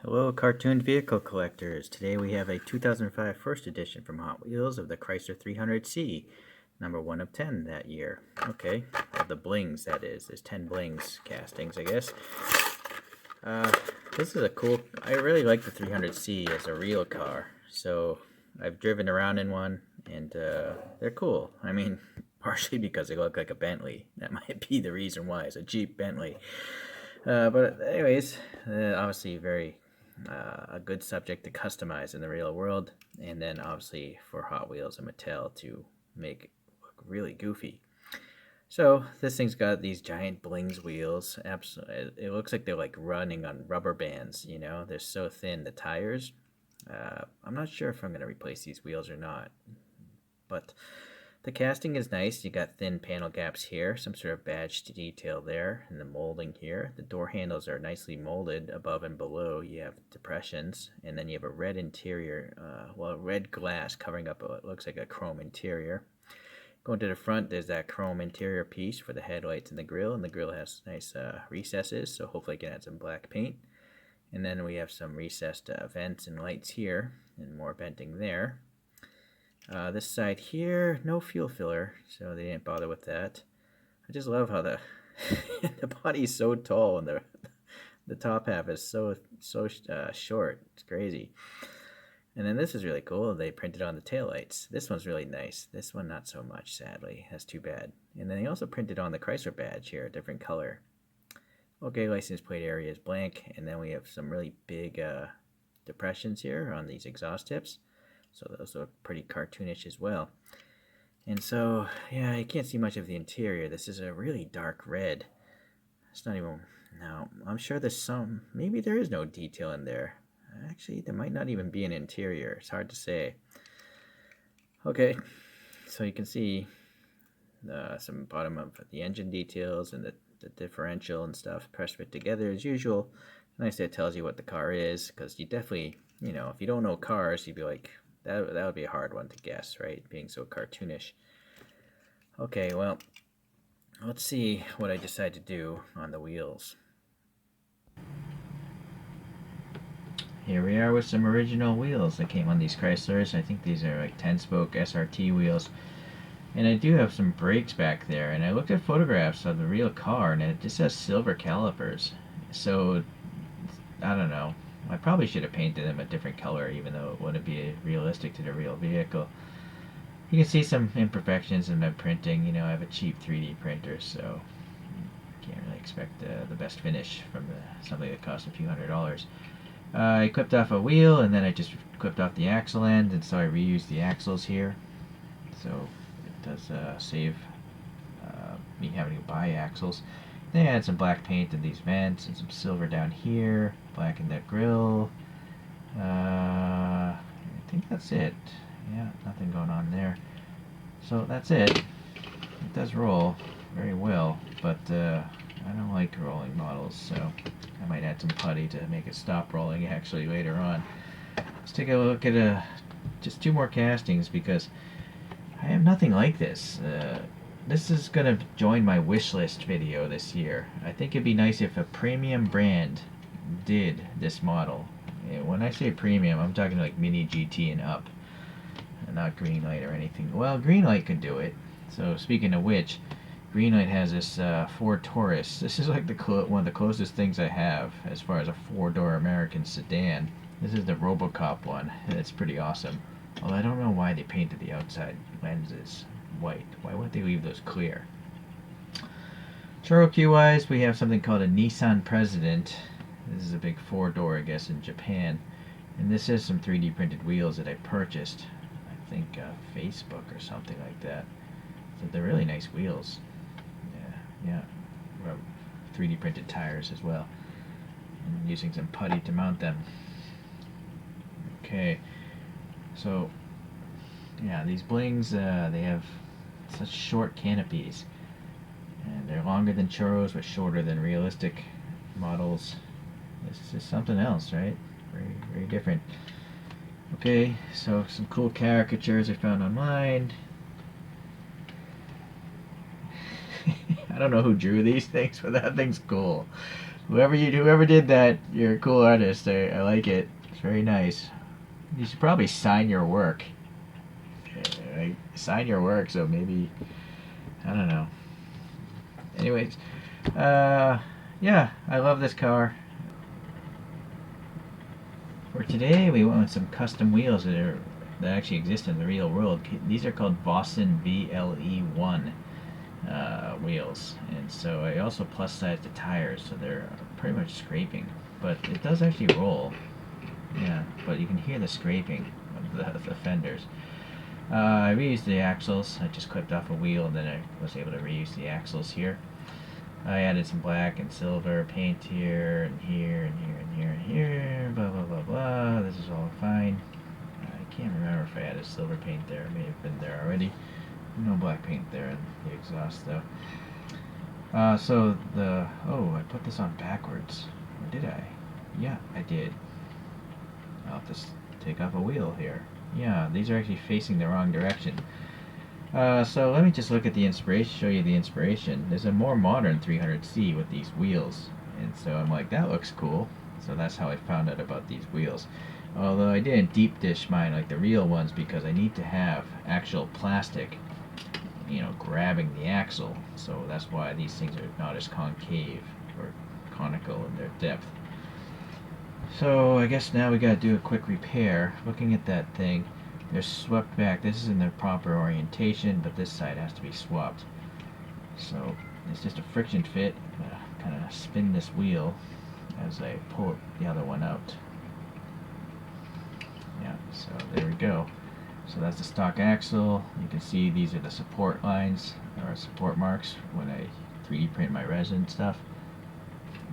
Hello, cartoon vehicle collectors. Today we have a 2005 first edition from Hot Wheels of the Chrysler 300C, number 1 of 10 that year. Okay, of the Blings, that is. There's 10 Blings castings, I guess. Uh, this is a cool... I really like the 300C as a real car, so I've driven around in one, and they're cool. I mean, partially because they look like a Bentley. That might be the reason why. It's a Jeep Bentley. But anyways, obviously a good subject to customize in the real world, and then obviously for Hot Wheels and Mattel to make it look really goofy. So this thing's got these giant Blings wheels. Absolutely, it looks like they're like running on rubber bands. You know, they're so thin. The tires. I'm not sure if I'm gonna replace these wheels or not, but the casting is nice. You got thin panel gaps here, some sort of badge detail there, and the molding here. The door handles are nicely molded above and below. You have depressions, and then you have a red interior, red glass covering up what looks like a chrome interior. Going to the front, there's that chrome interior piece for the headlights and the grill has nice recesses, so hopefully I can add some black paint. And then we have some recessed vents and lights here, and more venting there. This side here, no fuel filler, so they didn't bother with that. I just love how the the body is so tall and the top half is so short. It's crazy. And then this is really cool. They printed on the taillights. This one's really nice. This one not so much, sadly. That's too bad. And then they also printed on the Chrysler badge here, a different color. Okay, license plate area is blank, and then we have some really big depressions here on these exhaust tips. So those look pretty cartoonish as well. And so, yeah, you can't see much of the interior. This is a really dark red. It's not even... No, I'm sure there's some... Maybe there is no detail in there. Actually, there might not even be an interior. It's hard to say. Okay, so you can see some bottom of the engine details and the differential and stuff press fit together as usual. Nice that it tells you what the car is, because you definitely, if you don't know cars, you'd be like, that would be a hard one to guess, right? Being so cartoonish. Okay, well, let's see what I decide to do on the wheels. Here we are with some original wheels that came on these Chryslers. I think these are like 10-spoke SRT wheels. And I do have some brakes back there, and I looked at photographs of the real car, and it just has silver calipers. So, I don't know. I probably should have painted them a different color, even though it wouldn't be realistic to the real vehicle. You can see some imperfections in my printing. I have a cheap 3D printer, so you can't really expect the best finish from something that costs a few $100s. I clipped off a wheel, and then I just clipped off the axle end, and so I reused the axles here. So it does save me having to buy axles. Then I add some black paint in these vents and some silver down here, black in that grill. I think that's it. Yeah, nothing going on there. So that's it. It does roll very well, but I don't like rolling models, so I might add some putty to make it stop rolling actually later on. Let's take a look at just two more castings, because I have nothing like this. This is going to join my wish list video this year. I think it'd be nice if a premium brand did this model. When I say premium, I'm talking like Mini GT and up, not Greenlight or anything. Well, Greenlight could do it. So speaking of which, Greenlight has this Ford Taurus. This is like one of the closest things I have as far as a four-door American sedan. This is the RoboCop one. It's pretty awesome. Although I don't know why they painted the outside lenses white. Why wouldn't they leave those clear? Cherokee-wise, we have something called a Nissan President. This is a big four-door, I guess, in Japan. And this is some 3D printed wheels that I purchased. I think Facebook or something like that. So they're really nice wheels. Yeah. 3D printed tires as well. And I'm using some putty to mount them. Okay. So, yeah, these Blings, they have such short canopies. And they're longer than churros, but shorter than realistic models. This is something else, right? Very, very different. Okay, so some cool caricatures I found online. I don't know who drew these things, but that thing's cool. Whoever did that, you're a cool artist. I like it. It's very nice. You should probably sign your work. Sign your work, so maybe, I don't know. Anyways, yeah, I love this car. For today, we went with some custom wheels that actually exist in the real world. These are called Boston BLE1 wheels, and so I also plus sized the tires, so they're pretty much scraping. But it does actually roll. Yeah, but you can hear the scraping of the fenders. I reused the axles. I just clipped off a wheel, and then I was able to reuse the axles here. I added some black and silver paint here, and here, and here, and here, and here, blah, blah, blah, blah. This is all fine. I can't remember if I added silver paint there. It may have been there already. No black paint there in the exhaust, though. Oh, I put this on backwards. Or did I? Yeah, I did. I'll just take off a wheel here. Yeah, these are actually facing the wrong direction. So let me just look at the inspiration, show you the inspiration. There's a more modern 300C with these wheels, and so I'm like, that looks cool. So that's how I found out about these wheels. Although I didn't deep dish mine like the real ones because I need to have actual plastic, grabbing the axle. So that's why these things are not as concave or conical in their depth. So I guess now we gotta do a quick repair. Looking at that thing, they're swept back. This is in the proper orientation, but this side has to be swapped. So it's just a friction fit. I'm gonna kind of spin this wheel as I pull the other one out. Yeah, so there we go. So that's the stock axle. You can see these are the support lines, or support marks, when I 3D print my resin stuff.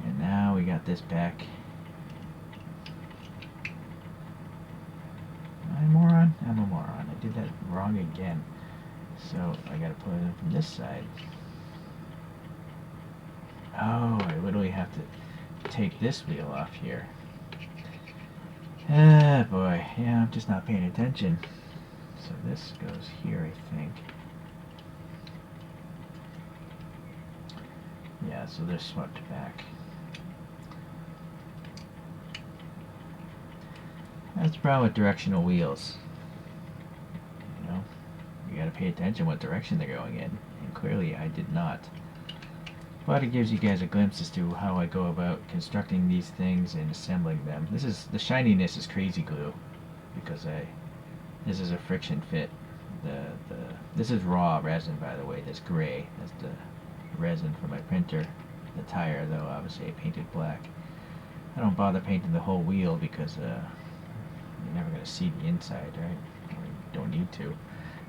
And now we got this back. I'm a moron. I did that wrong again. So I gotta put it in from this side. Oh, I literally have to take this wheel off here. Ah, boy. Yeah, I'm just not paying attention. So this goes here, I think. Yeah, so they're swept back. That's the problem with directional wheels. You gotta pay attention what direction they're going in, and clearly I did not. But it gives you guys a glimpse as to how I go about constructing these things and assembling them. The shininess is crazy glue, because this is a friction fit. This is raw resin, by the way. This gray, that's the resin for my printer. The tire, though, obviously I painted black. I don't bother painting the whole wheel because you're never going to see the inside, right? You don't need to.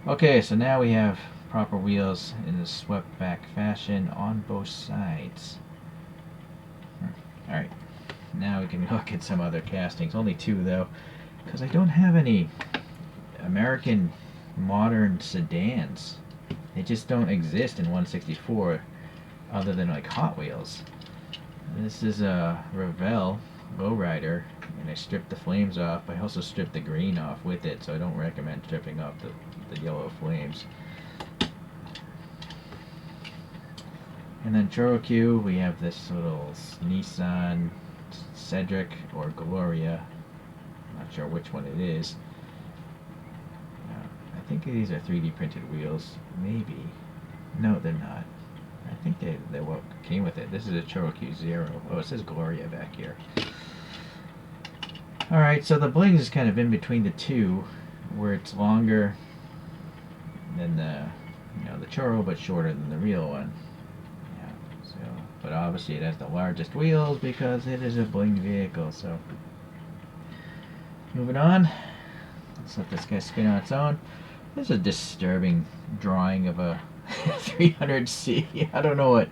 Okay, so now we have proper wheels in the swept back fashion on both sides. Alright, now we can look at some other castings. Only two, though, because I don't have any American modern sedans. They just don't exist in 164 other than like Hot Wheels. This is a Revell lowrider, and I stripped the flames off. I also stripped the green off with it, so I don't recommend stripping off the yellow flames. And then Cherokee, we have this little Nissan Cedric or Gloria. Not sure which one it is. I think these are 3D printed wheels. Maybe. No, they're not. I think they what came with it. This is a Cherokee Zero. Oh, it says Gloria back here. Alright, so the Blings is kind of in between the two, where it's longer than the Churro, but shorter than the real one. Yeah. So, but obviously it has the largest wheels because it is a Bling vehicle. So, moving on. Let's let this guy spin on its own. This is a disturbing drawing of a 300C. I don't know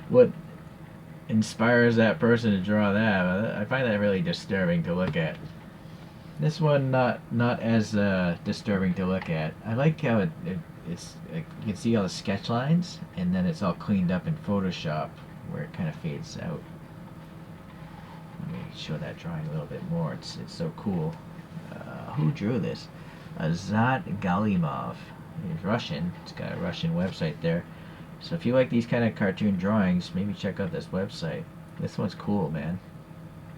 what inspires that person to draw that. I find that really disturbing to look at. This one not as disturbing to look at. I like how it's you can see all the sketch lines, and then it's all cleaned up in Photoshop where it kind of fades out. Let me show that drawing a little bit more. It's so cool. Who drew this? Azat Galimov. He's Russian. It's got a Russian website there. So if you like these kind of cartoon drawings, maybe check out this website. This one's cool, man.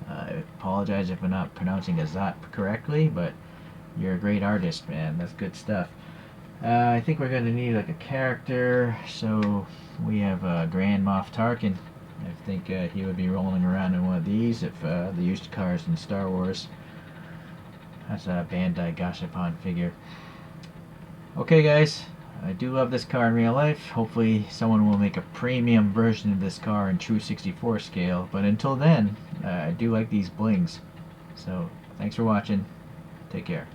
I apologize if I'm not pronouncing Azat correctly, but you're a great artist, man. That's good stuff. I think we're going to need like a character, so we have Grand Moff Tarkin. I think he would be rolling around in one of these if the used cars in Star Wars. That's a Bandai Gashapon figure. Okay, guys, I do love this car in real life. Hopefully someone will make a premium version of this car in true 64 scale. But until then, I do like these blings. So, thanks for watching. Take care.